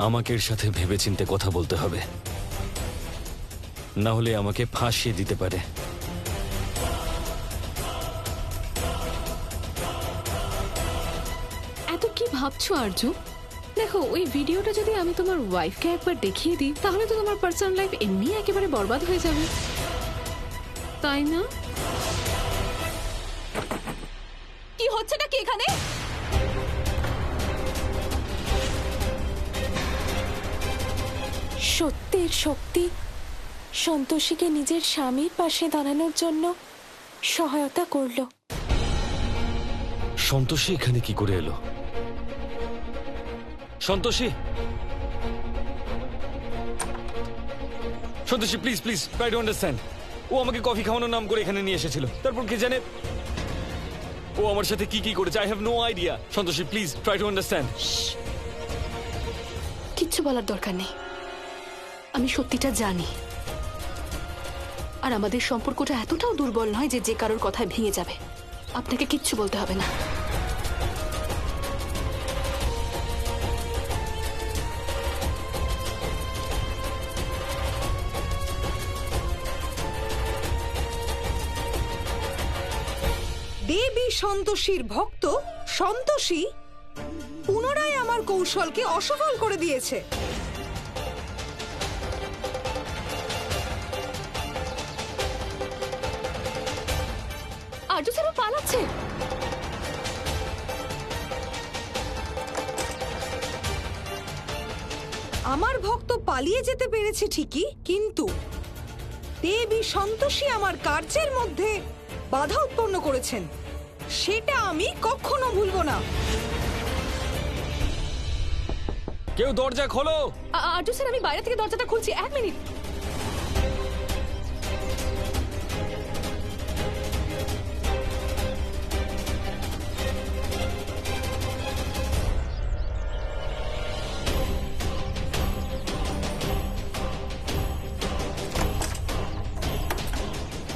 আমাকে এর সাথে ভেবেচিন্তে কথা বলতে হবে, না হলে আমাকে ফাঁসিয়ে দিতে পারে। এত কি ভাবছো আর্য? দেখো, ওই ভিডিওটা যদি আমি তোমার ওয়াইফকে একবার দেখিয়ে দিই তাহলে তো তোমার পার্সোনাল লাইফ এমনি একেবারে বরবাদ হয়ে যাবে, তাই না? কি হচ্ছেটা কি এখানে? সত্যের শক্তি সন্তোষীকে নিজের স্বামীর পাশে দাঁড়ানোর জন্য সহায়তা করল। সন্তোষী এখানে কি করে এলো? Santoshi, Santoshi please please try to understand. ও আমাকে কফি খাওয়ানোর নাম করে এখানে নিয়ে এসেছিল, তারপর কে জানে ও আমার সাথে কি কি করেছে। I have no idea. Santoshi please try to understand. কিচ্ছু বলার দরকার নেই, আমি সত্যিটা জানি। আর আমাদের সম্পর্কটা এতটাও দুর্বল নয় যে যে কারোর কথায় ভেঙে যাবে। আপনাকে কিচ্ছু বলতে হবে না। দেবী সন্তোষীর ভক্ত সন্তোষী পুনরায় আমার কৌশলকে অসফল করে দিয়েছে। আর্য স্যার পালাচ্ছে। আমার ভক্ত পালিয়ে যেতে পেরেছে ঠিকই, কিন্তু দেবী সন্তোষী আমার কার্যের মধ্যে বাধা উৎপন্ন করেছেন, সেটা আমি কখনো ভুলবো না। কেউ দরজা খোলো। আর্য স্যার, আমি বাইরে থেকে দরজাটা খুলছি, 1 মিনিট।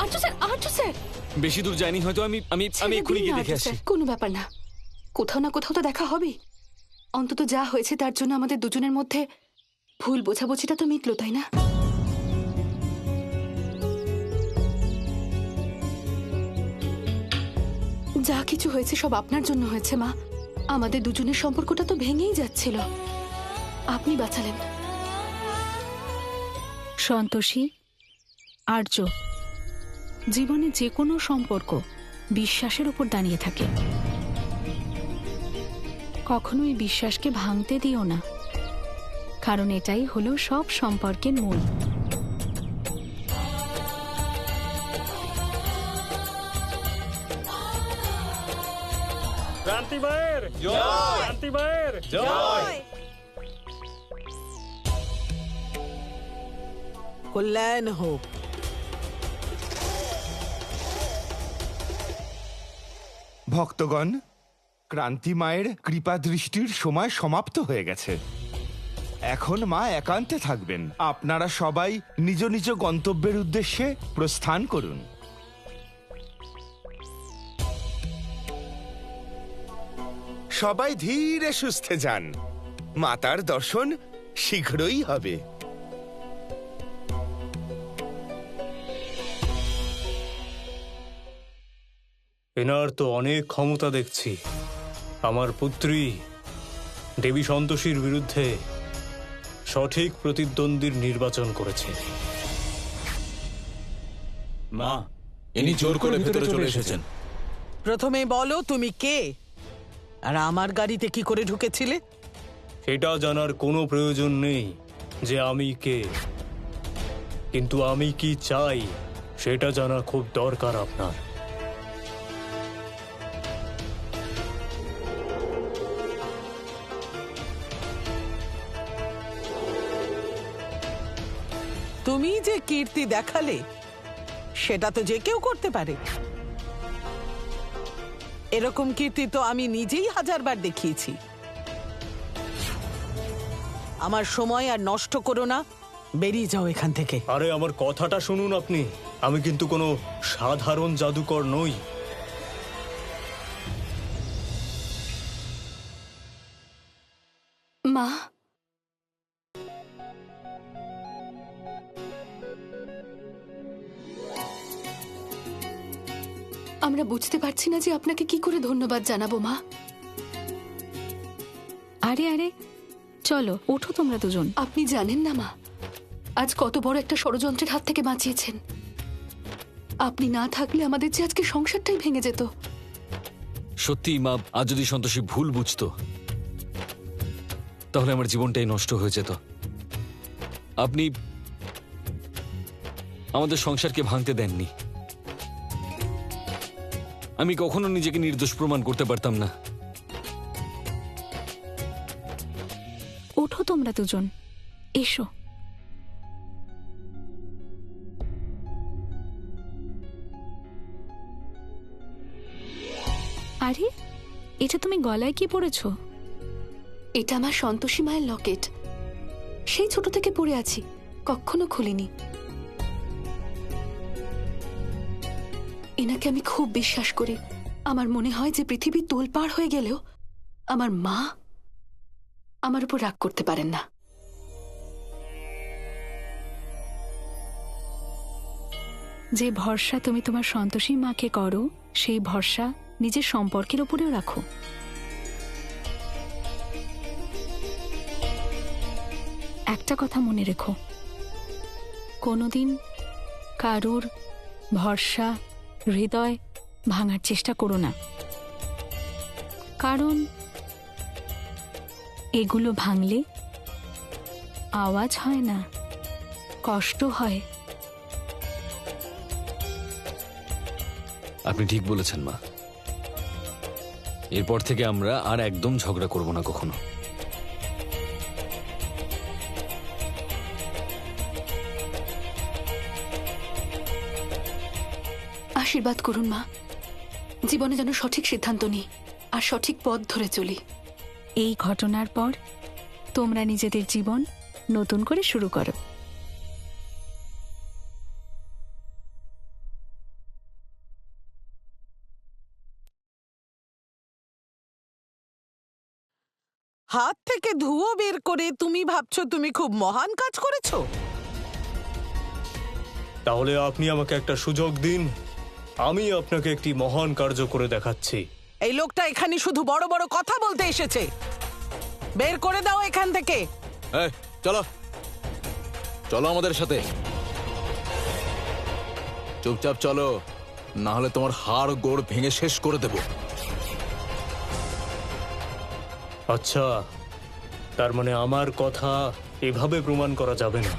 আর্য স্যার, আর্য স্যার, বেশি দূর যায়নি হয়তো। আমি আমি আমি এক্ষুনি গিয়ে দেখে আসছি। কোনো ব্যাপার না, কোথাও না কোথাও তো দেখা হবে। অন্তত যা হয়েছে তার জন্য আমাদের দুজনের মধ্যে ভুল বোঝাবুঝিটা তো মিটলো, তাই না? যা কিছু হয়েছে সব আপনার জন্য হয়েছে মা। আমাদের দুজনের সম্পর্কটা তো ভেঙেই যাচ্ছিল, আপনি বাঁচালেন। সন্তোষী, আর্য, জীবনে যে কোনো সম্পর্ক বিশ্বাসের উপর দাঁড়িয়ে থাকে। কখনো এই বিশ্বাসকে ভাঙতে দিও না, কারণ এটাই হলো সব সম্পর্কের মূল। ক্রান্তি ভাইয়ের জয়, ক্রান্তি ভাইয়ের জয়। কল্যাণ হোক। ভক্তগণ, ক্রান্তি মায়ের কৃপা দৃষ্টির সময় সমাপ্ত হয়ে গেছে। এখন মা একান্তে থাকবেন। আপনারা সবাই নিজ নিজ গন্তব্যের উদ্দেশ্যে প্রস্থান করুন। সবাই ধীরে সুস্থে যান। মাতার দর্শন শীঘ্রই হবে। এনার তো অনেক ক্ষমতা দেখছি। আমার পুত্রী দেবী সন্তোষীর বিরুদ্ধে সঠিক প্রতিদ্বন্দ্বীর নির্বাচন করেছে। মা, ইনি জোর করে ভিতরে চলে এসেছেন। প্রথমে বলো তুমি কে, আর আমার গাড়িতে কি করে ঢুকেছিলে? সেটা জানার কোনো প্রয়োজন নেই যে আমি কে, কিন্তু আমি কি চাই সেটা জানা খুব দরকার আপনার। তুমি যে কীর্তি দেখালে সেটা তো যে কেউ করতে পারে। এরকম কীর্তি তো আমি নিজেই 1000 বার দেখিয়েছি। আমার সময় আর নষ্ট করো না, বেরিয়ে যাও এখান থেকে। আরে আমার কথাটা শুনুন আপনি, আমি কিন্তু কোনো সাধারণ জাদুকর নই। মা, আমরা বুঝতে পারছি না যে আপনাকে কি করে ধন্যবাদ জানাবো মা। আরে আরে চলো ওঠো তোমরা দুজন। আপনি জানেন না মা, আজ কত বড় একটা ষড়যন্ত্রের হাত থেকে বাঁচিয়েছেন। আপনি না থাকলে আমাদের যে আজকে সংসারটাই ভেঙে যেত। সত্যি মা, আজ যদি সন্তোষী ভুল বুঝতো তাহলে আমার জীবনটাই নষ্ট হয়ে যেত। আপনি আমাদের সংসারকে ভাঙতে দেননি। আমি কখনো নিজেকে নির্দোষ প্রমাণ করতে পারতাম না। ওঠো তোমরা দুজন, এসো। আরে এটা তুমি গলায় কি পরেছো? এটা আমার সন্তোষী মায়ের লকেট। সেই ছোট থেকে পরে আছি, কখনো খুলিনি। এনাকে আমি খুব বিশ্বাস করি। আমার মনে হয় যে পৃথিবী তোলপাড় হয়ে গেলেও আমার মা আমার উপর রাগ করতে পারেন না। যে ভরসা তুমি তোমার সন্তোষী মাকে করো, সেই ভরসা নিজের সম্পর্কের উপরেও রাখো। একটা কথা মনে রেখো, কোনোদিন কারুর ভরসা, হৃদয় ভাঙার চেষ্টা করো না, কারণ এগুলো ভাঙলে আওয়াজ হয় না, কষ্ট হয়। আপনি ঠিক বলেছেন মা। এরপর থেকে আমরা আর একদম ঝগড়া করব না কখনো। আশীর্বাদ করুন মা, জীবনে যেন সঠিক সিদ্ধান্ত নিই আর সঠিক পথ ধরে চলি। এই ঘটনার পর তোমরা নিজেদের জীবন নতুন করে শুরু করো। হাত থেকে ধুয়ো বের করে তুমি ভাবছো তুমি খুব মহান কাজ করেছো? তাহলে আপনি আমাকে একটা সুযোগ দিন, আমি আপনাকে একটি মহান কার্য করে দেখাচ্ছি। এই লোকটা এখানে শুধু বড় বড় কথা বলতে এসেছে। বের করে দাও এখান থেকে। এই, চলো চলো আমাদের সাথে, চুপচাপ চলো, না হলে তোমার হাড় গোড় ভেঙে শেষ করে দেব। আচ্ছা, তার মানে আমার কথা এভাবে প্রমাণ করা যাবে না।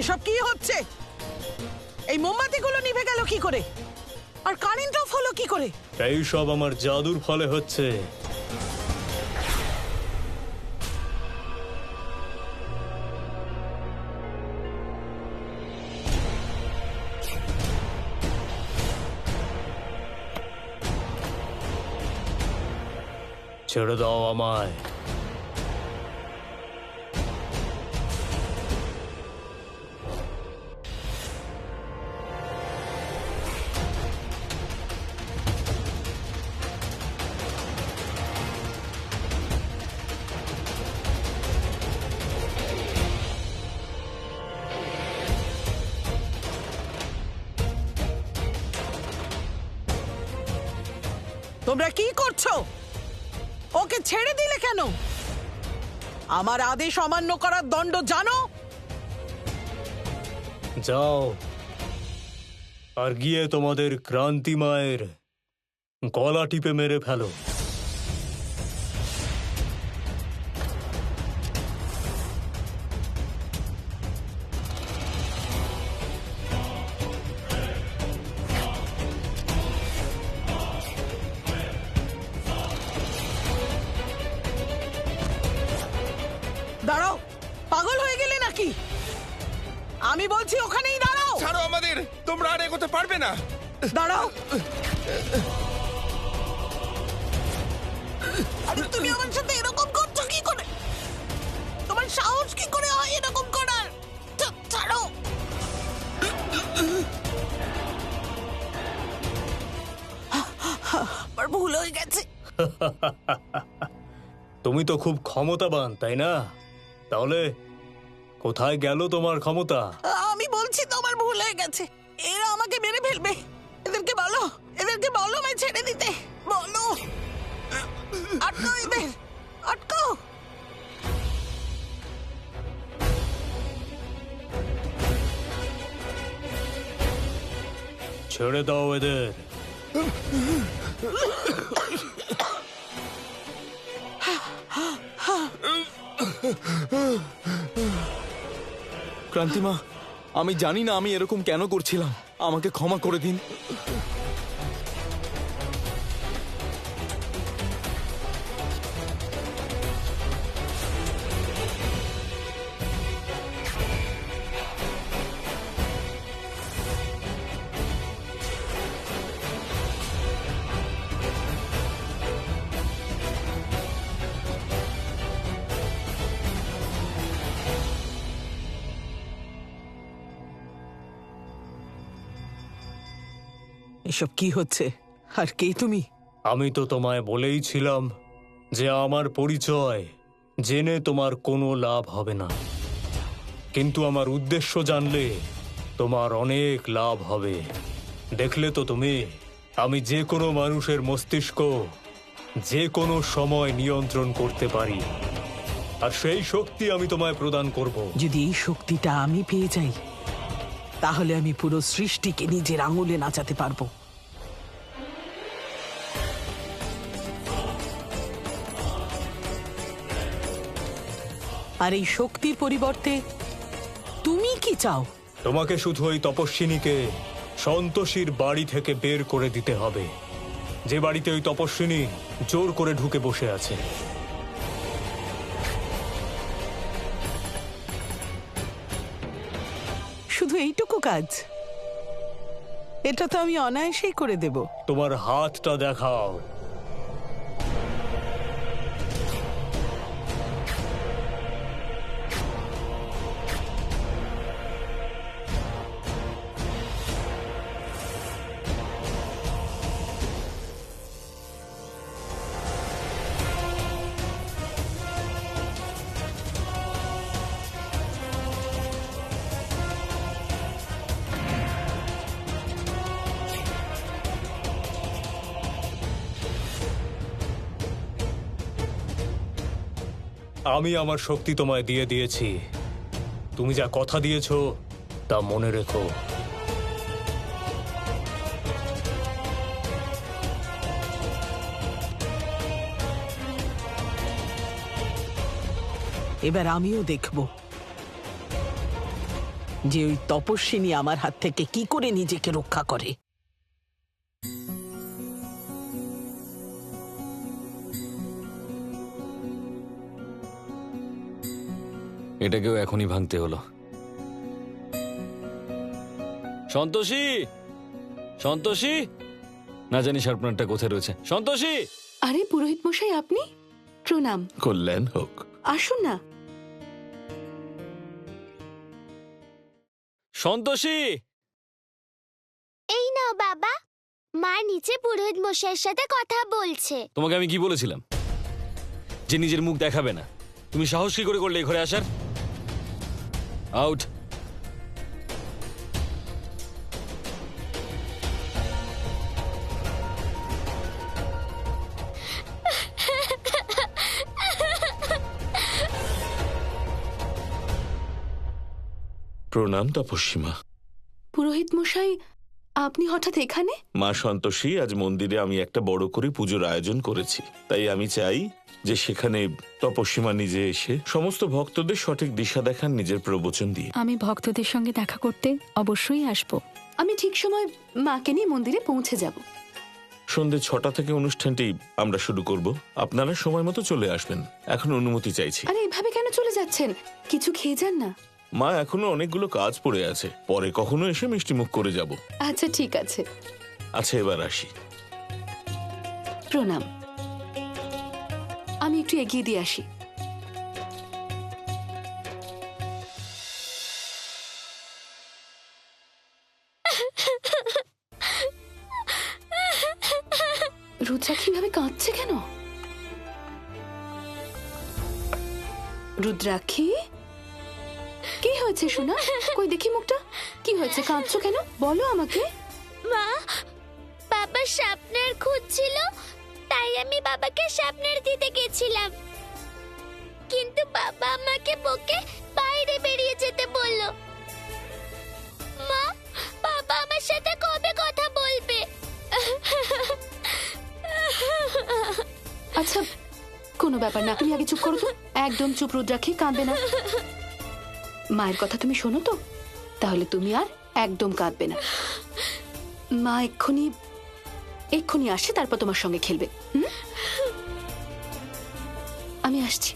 এসব কি হচ্ছে? এই মোমবাতিগুলো নিভে গেল কি করে? আর কারেন্ট অফ হলো কি করে? এই সব আমার জাদুর ফলে হচ্ছে। ছেড়ে দাও আমায়। তোমরা কি করছো? ওকে ছেড়ে দিলে কেন? আমার আদেশ অমান্য করার দণ্ড জানো? যাও আর গিয়ে তোমাদের ক্রান্তি মায়ের গলা টিপে মেরে ফেলো। দাঁড়াও, পাগল হয়ে গেলে নাকি? আমি বলছি ওখানেই দাঁড়াও। ছাড়ো আমাদের, তোমরা আর এগোতে পারবে না। দাঁড়াও। আরে তুমি আমার সাথে এরকম করছো কি করে? তোমার সাহস কি করে হয় এরকম করার? ছাড়ো। আমার ভুল হয়ে গেছে। তুমি তো খুব ক্ষমতাবান, তাই না? তাহলে কোথায় গেল তোমার ক্ষমতা? আমি বলছি তো আমার ভুল হয়ে গেছে। এরা আমাকে মেরে ফেলবে। এদেরকে বলো আমায় ছেড়ে দিতে বলো। আটকাও এদের, আটকাও। ছেড়ে দাও এদের। ক্রান্তিমা, আমি জানি না আমি এরকম কেন করছিলাম, আমাকে ক্ষমা করে দিন। এসব কি হচ্ছে? আর কে তুমি? আমি তো তোমায় বলেই ছিলাম যে আমার পরিচয় জেনে তোমার কোনো লাভ হবে না, কিন্তু আমার উদ্দেশ্য জানলে তোমার অনেক লাভ হবে। দেখলে তো তুমি, আমি যে কোনো মানুষের মস্তিষ্ক যে কোনো সময় নিয়ন্ত্রণ করতে পারি, আর সেই শক্তি আমি তোমায় প্রদান করব। যদি এই শক্তিটা আমি পেয়ে যাই, তাহলে আমি পুরো সৃষ্টিকে নিজের আঙুলে নাচাতে পারবো। আর এই শক্তির পরিবর্তে তুমি কি চাও? তোমাকে শুধু ওই তপস্বিনীকে সন্তোষীর বাড়ি থেকে বের করে দিতে হবে, যে বাড়িতে ওই তপস্বিনী জোর করে ঢুকে বসে আছে। শুধু এইটুকু কাজ? এটা তো আমি অনায়াসেই করে দেব। তোমার হাতটা দেখাও। আমি আমার শক্তি তোমায় দিয়ে দিয়েছি। তুমি যা কথা দিয়েছো তা মনে রেখো। এবার আমিও দেখব যে ওই তপস্বিনী আমার হাত থেকে কি করে নিজেকে রক্ষা করে। এটাকেও এখনই ভাঙতে হলো। সন্তোষী, সন্তোষী, না জানি শার্পনারটা কোথায় রয়েছে। সন্তোষী! আরে পুরোহিত মশাই, আপনি? প্রণাম। কল্যাণ হোক। আসুন না। সন্তোষী! এই নাও বাবা, মা নিচে পুরোহিত মশাইয়ের সাথে কথা বলছে। তোমাকে আমি কি বলেছিলাম যে নিজের মুখ দেখাবে না? তুমি সাহস কি করে করলে এই ঘরে আসার? আউট! প্রণাম তপস্বীমা। পুরোহিত মশাই, আপনি হঠাৎ এখানে? মা সন্তোষী, আজ মন্দিরে আমি একটা বড় করে পুজোর আয়োজন করেছি, তাই আমি চাই যে সেখানে তপস্বীমা নিজে এসে সমস্ত ভক্তদের সঠিক দিশা দেখান নিজের প্রবচন দিয়ে। আমি ভক্তদের সঙ্গে দেখা করতে অবশ্যই আসব। আমি ঠিক সময় মাকে নিয়ে মন্দিরে পৌঁছে যাব। সন্ধ্যে 6টা থেকে অনুষ্ঠানটি আমরা শুরু করব। আপনারা সময় মতো চলে আসবেন। এখন অনুমতি চাইছি। আরে এভাবে কেন চলে যাচ্ছেন? কিছু খেয়ে যান না। মা, এখনো অনেকগুলো কাজ পড়ে আছে, পরে কখনো এসে মিষ্টি মুখ করে যাব। আচ্ছা, ঠিক আছে। আচ্ছা, এবার আসি। প্রণাম। একটু এগিয়ে দিয়ে আসি। রুদ্রাক্ষী ভাবে কাঁদছে কেন? রুদ্রাক্ষী, কি হয়েছে সোনা? কই দেখি মুখটা। কি হয়েছে, কাঁদছো কেন? বলো আমাকে। মা, বাবা স্বপ্নের খুঁজছিল, তাই আমি বাবাকে স্বপ্নের দিতে গেছিলাম, কিন্তু বাবা আমাকে বকে বাইরে বেরিয়ে যেতে বলল। মা, বাবা আমার সাথে কবে কথা বলবে? আচ্ছা, কোনো ব্যাপার না, তুমি আগে চুপ করো তো। একদম চুপ রুদ্রাক্ষী, কাঁদবে না। মায়ের কথা তুমি শোনো তো, তাহলে তুমি আর একদম কাঁদবে না। মা এক্ষুনি আসছে, তারপর তোমার সঙ্গে খেলবে। আমি আসছি।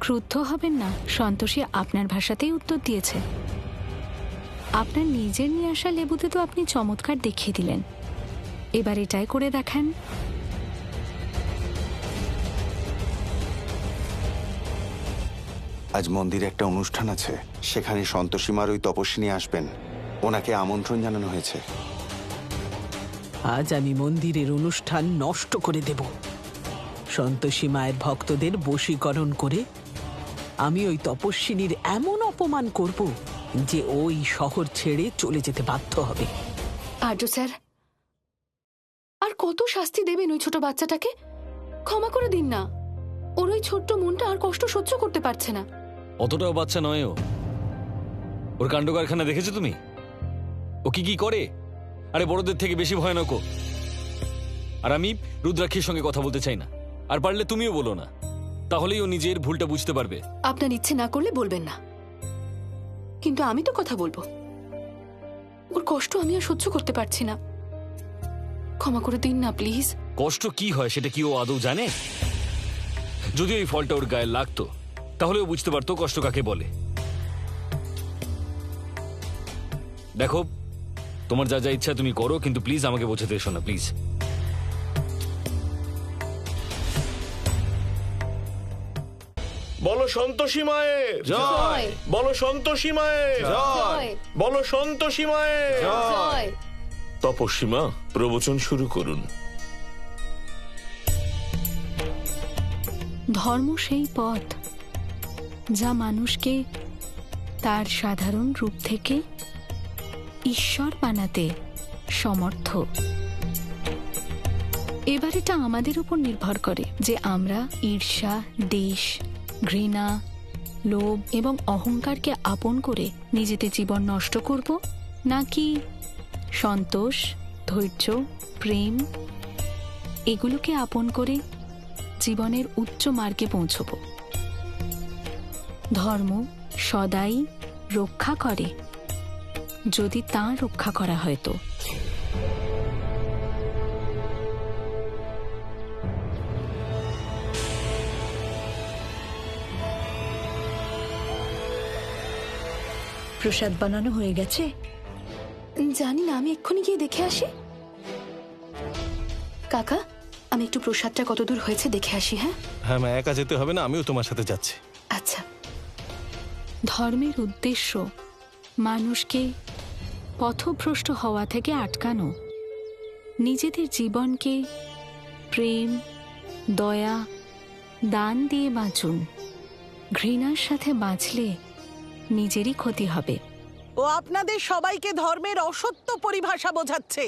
ক্রুদ্ধ হবেন না, সন্তোষী আপনার ভাষাতেই উত্তর দিয়েছে। আপনার নিজের নিয়ে আসা লেবুতে তো আপনি চমৎকার দেখিয়ে দিলেন, এবার এটাই করে দেখান। আজ মন্দিরে একটা অনুষ্ঠান আছে, সেখানে সন্তোষীমার ওই তপস্বিনী আসবেন, ওনাকে আমন্ত্রণ জানানো হয়েছে। আজ আমি মন্দিরের অনুষ্ঠান নষ্ট করে দেব। সন্তোষী মায়ের ভক্তদের বশীকরণ করে আমি ওই তপস্বিনীর এমন অপমান করব যে ওই শহর ছেড়ে চলে যেতে বাধ্য হবে। আর্য স্যার, আর কত শাস্তি দেবেন ওই ছোট বাচ্চাটাকে? ক্ষমা করে দিন না, ওর ওই ছোট্ট মনটা আর কষ্ট সহ্য করতে পারছে না। অতটাও বাচ্চা নয় ও। ওর কাণ্ড কারখানা দেখেছো তুমি? ও কি করে? আরে বড়দের থেকে বেশি ভয়ানক ও। আর আমি রুদ্রাক্ষীর সঙ্গে কথা বলতে চাই না, আর পারলে তুমিও বলো না, তাহলেই ও নিজের ভুলটা বুঝতে পারবে। আপনার ইচ্ছে না করলে বলবেন না, কিন্তু আমি তো কথা বলবো। ওর কষ্ট আমি আর সহ্য করতে পারছি না, ক্ষমা করে দিন না প্লিজ। কষ্ট কি হয় সেটা কি ও আদৌ জানে? যদি ওই ফলটা ওর গায়ে লাগতো তাহলে ও বুঝতে পারতো কষ্ট কাকে বলে। দেখো, তোমার যা যা ইচ্ছা তুমি করো, কিন্তু প্লিজ আমাকে বোঝাতে এসো না, প্লিজ। বলো সন্তোষী মায়ের জয়। বলো সন্তোষী মায়ের জয়। বলো সন্তোষী মায়ের জয়। তপস্বী মা, প্রবচন শুরু করুন। ধর্ম সেই পথ যা মানুষকে তার সাধারণ রূপ থেকে ঈশ্বর বানাতে সমর্থ। এবার এটা আমাদের উপর নির্ভর করে যে আমরা ঈর্ষা, দ্বেষ, ঘৃণা, লোভ এবং অহংকারকে আপন করে নিজেদের জীবন নষ্ট করব, নাকি সন্তোষ, ধৈর্য, প্রেম এগুলোকে আপন করে জীবনের উচ্চ মার্গে পৌঁছব। ধর্ম সদাই রক্ষা করে যদি তা রক্ষা করা হয় তো। প্রসাদ বানানো হয়ে গেছে? জানি না, আমি এক্ষুনি গিয়ে দেখে আসি। কাকা, আমি একটু প্রসাদটা কতদূর হয়েছে দেখে আসি। হ্যাঁ হ্যাঁ মা, একা যেতে হবে না, আমিও তোমার সাথে যাচ্ছি। আচ্ছা। ধর্মের উদ্দেশ্য মানুষকে পথভ্রষ্ট হওয়া থেকে আটকানো, নিজেদের জীবনকে প্রেম, দয়া, দান দিয়ে বাঁচুন। ঘৃণার সাথে বাঁচলে নিজেরই ক্ষতি হবে। ও আপনাদের সবাইকে ধর্মের অসত্য পরিভাষা বোঝাচ্ছে।